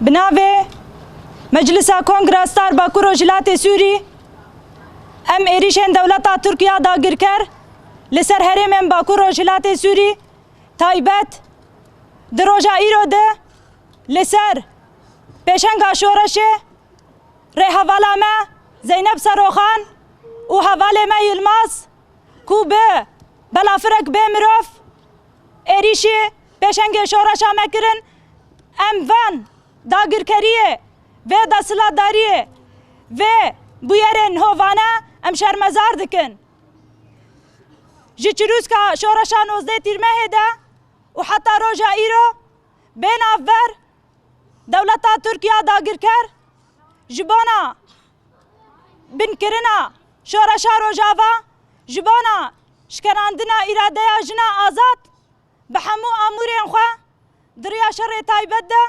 بناوێ مەجلیسا کۆنگرە باکوور و ویلایەتê سوورî em êrişên dewleta Tirkiya dagirker li ser herêmên Bakur û Jilatê Sûrî taybet di roja îro de li ser pêşenga şoreşê rêhevala me Zeynep Seroxan û hevalê me Yilmaz ku bi belafirek bê mirov êrişî pêşengê şoreşa me kirin, em van dagirkeriyê vê desthilatdariyê vê bûyerên hovane em şermezar dikin. Ji çirûska şoreşa 19 tîrmehê de û heta roja îro bê navber dewleta Tirkiya dagirker ji bona binkirina şoreşa Rojava, ji bona şkerandina îradeya jina azad bi hemû amûrên xwe diriya şerê taybet de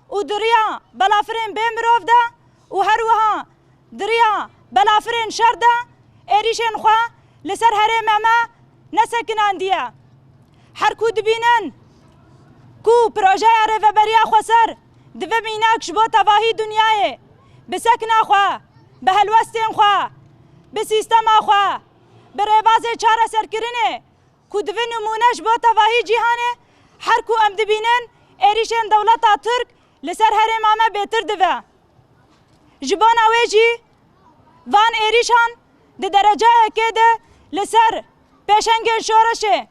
û diriya belafirên bê mirov de û her wiha diriya belafirên şer de êrişên xwe li ser herêma me nesekinandiye. Her ku dibînin ku projeya rêveberiya xweser dibe mînak ji bo tevahî dunyayê bi sekina xwe, bi helwestên xwe, bi sîstema xwe, bi rêbazê çareserkirinê ku dibe nimûne ji bo tevahî cîhanê, her ku em dibînin êrişên dewleta Tirk li ser herêma me bêtir dibe. Ji bona wê jî van êrişan di dereceyekê de li ser pêşengên şoreşê,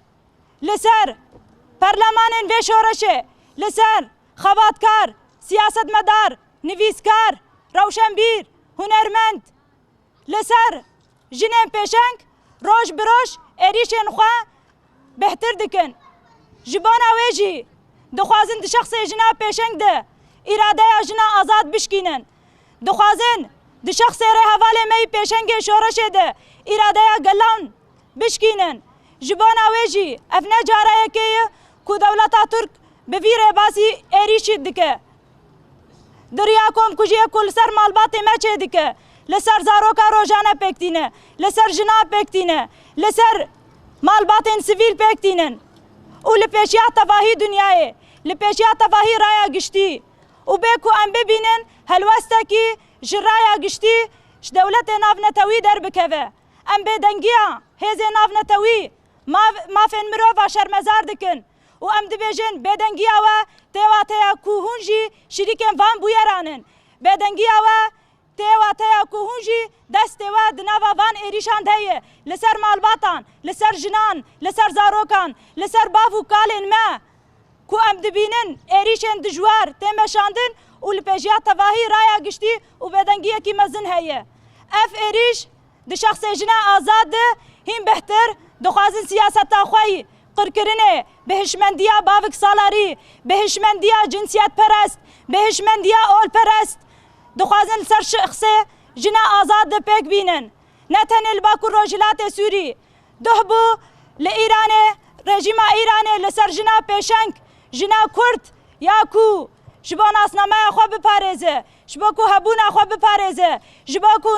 li ser perlemanên vê şoreşê, li ser xebatkar, siyasetmedar, nivîskar, rewşenbîr, hunermend, li ser jinên pêşeng roj bi roj êrişên xwe bêhtir dikin. Ji bona wê jî dixwazin di şexsê jina pêşeng de îradeya jina azad bişkînin. Dixwazin di şexsê rêhevalê me yî pêşengê şoreşê de îradeya gelan bişkînin. Ji bona wê jî ev ne careyekê ye ku dewleta Tirk bi vî rêbasî êrişî dike. Diriya komkujiyê ku li ser malbatê me çê dike, li ser zaroka rojane pêktîne, li ser jina pêktîne, li ser malbatên sivîl pêktînin û li pêşiya tevahî dunyayê, li pêşiya tevahî raya giştî û bê ku em bibînin helwestekî ji raya giştî ji dewletê navnetewî derbikeve. Em bêdengiya hêzên navnetewî mafên mirova şermezar dikin û em dibêjin bêdengiya we têwateya ku hûn jî şîrîkên van bûyeranin. Bêdengiya we têwateya ku hûn jî destê we di nava van êrîşan de ye li ser malbatan, li ser jinan, li ser zarokan, li ser bav û kalên me ku em dibînin êrîşên dijwar tê meşandin û li pêşiya tevahî raya giştî û bêdengiyekî mezin heye. Ev êrîş di şexsê jina azad de hîn bêhtir dixwazin siyaseta xwe yî qirkirinê, bêhişmendiya bavik salarî, bêhişmendiya cinsiyetperest, bêhişmendiya olperest dixwazin ser şexsê jina azad de pêk bînin. Ne tenê li Bakur û Jilatê Sûrî duh bû li Îranê, rejîma Îranê li ser jina pêşeng, jina Kurd ya ku ji bo nasnameya xwe biparêze, ji bo ku hebûna xwe biparêze, ji bo ku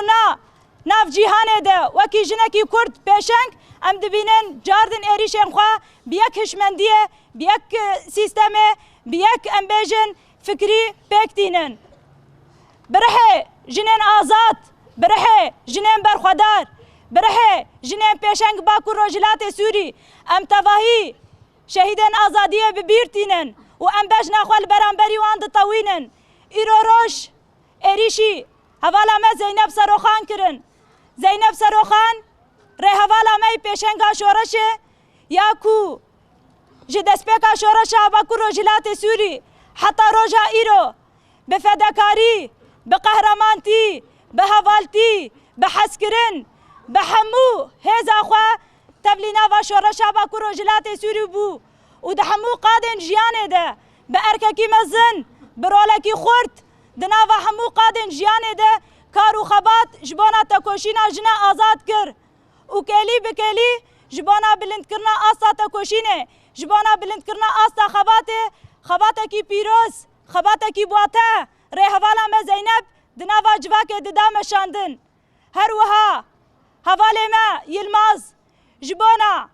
nav cîhanê de wekî jinekî Kurd pêşeng em dibînin cardin êrişên xwe bi yek hişmendiyê, bi yek sîstemê, bi yek em bêjin fikrî pêktînin. Birihê jinên azad, birihê jinên berxwedar, birihê jinên pêşeng Bakur û Jilatê Sûrî em tevahî şehîdên azadiyê bibîrtînin û em bejna xwe li beramberî wan ditewînin. Îro roj êrişî hevala me Zeynep Seroxan kirin. Zeynep Seroxan rêhevala me yî pêşenga şoreşê ya ku ji destpêka şoreşa Bakur û Jilatê Sûrî heta roja îro bi fedakarî, bi qehremanî, bi hevaltî, bi hezkirin, bi hemû hêza xwe tevlî nava şoreşa Bakur û Jilatê Sûrî bû û di hemû qadên jiyanê de bi erkekî mezin, bi rolekî xurt di nava hemû qadên jiyanê de kar û xebat ji bona tekoşîna jina azad kir û kêlî bi kêlî ji bona bilindkirina asta tekoşînê, ji bona bilindkirina asta xebatê, xebatekî pîroz, xebatekî bwate rêhevala me Zeynep di nava civakê dida meşandin. Her wiha hevalê me Yilmaz ji bona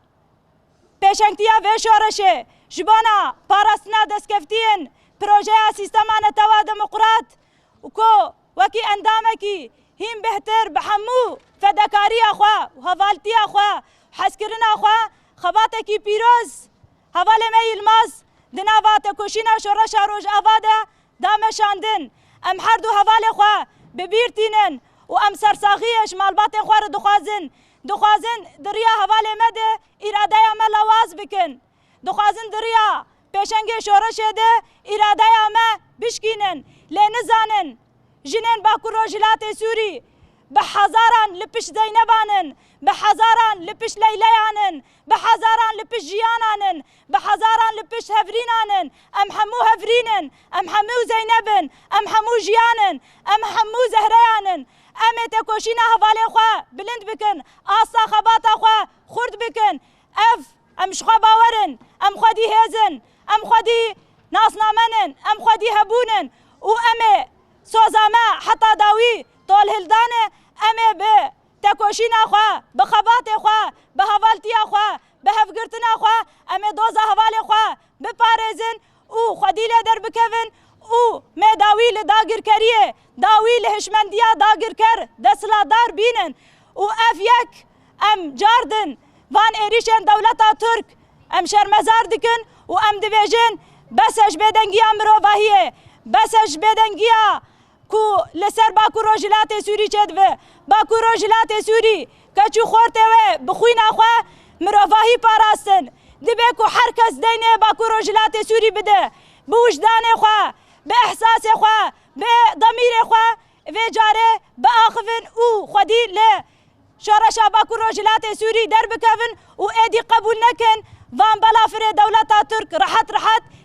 pêşengtiya vê şoreşê, ji bona parastina destkeftiyên پروژه سیستمان توا دموکرات وکو وکی اندامکی هیم بهتر بحمو فداکاری خوا و حوالتی خوا حسکرین خوا خباتکی پیروز حوال می الماس دناوات کوشینا شورش روج آواده دامشاندن ام هر دو حوال خوا ببیرتینن و ام سرساخیش مالبات خوا رو دخوازن دریا حوال مده اراده ما لواز بکن دخوازن دریا پیشنگ شورش ده اراده ما بشکینن لنزانن جنین باکو روجلات سوری به هزاران لپش زینبانن به هزاران لپش لیلیانن به هزاران لپش جیانانن به هزاران لپش هفرینانن ام همو هفرینن ام همو زینبن ام همو جیانن ام همو زهریانن ام تکوشینا حواله خوا بلند بکن آسا خباتا خوا خورد بکن ام شخوا باورن ام خودی هزن ام خودی ناسنامنن ام خودی هبونن و ام سوزامه حتی داوی طول هلدانه امه به تکوشینا خوا به خبات خوا به حوالتی خوا به هفگرتنا خوا امه دوزا حوال خوا بپارزن او خودی لدر بکون او می داوی لداگر کریه داوی لهشمندیا داگر کر دسلادار بینن و اف یک ام جاردن وان ایریشن دولتا ترک ام شرمزار دکن و ام دویجن بسش بدنگیا مروواهیه بسش بدنگیا کو لسر باکو روجلات سوری چدوه باکو روجلات سوری کچو خورته و بخوینا خوا مروواهی پاراستن دبه کو هر کس دینه باکو روجلات سوری بده به وجدان خوا به احساس خوا به ضمیر خوا و جاره به آخفن او خودی له شورشا باکو روجلات سوری در بکفن و ایدی قبول نکن وان بلافر دولتا ترک راحت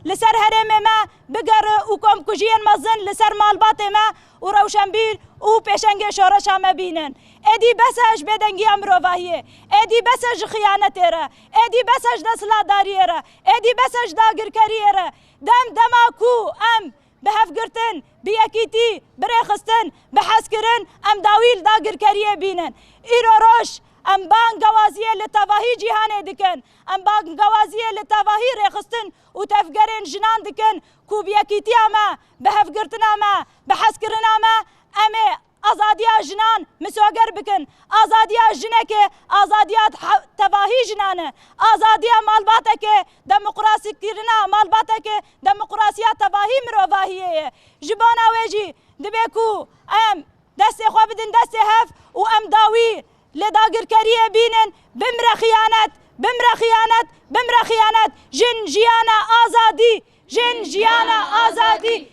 لسر هرم ما بگر و کم کجین مزن لسر مالبات ما و روشنبیر و پیشنگ شورشا ما بینن ایدی بسش بدنگی امروواهیه ایدی بسش خیانت را ایدی بسش دسلاداری را ایدی بسش داگرکاری را دما کو ام به هفگرتن به یکیتی برخستن به حسکرن ام داویل داگرکاری بینن ایرو روش ام بانگوازیه لتواهی جیهانه دکن ام بانگوازیه لتواهی رخستن و تفگرین جنان دکن کو بیاکیتی اما به هفگرتن اما به حسکرن اما امه آزادیا جنان مسوگر بکن آزادیا جنکه آزادیا تواهی جنانه آزادیا مالباته که دموکراسی کرنا مالباته که دموکراسیا تواهی مروواهیه جبانا ویجی دبکو ام دست خواه بدن دست هف و ام داوی لداگر کریه بینن بمر خیانت جن جیانا آزادی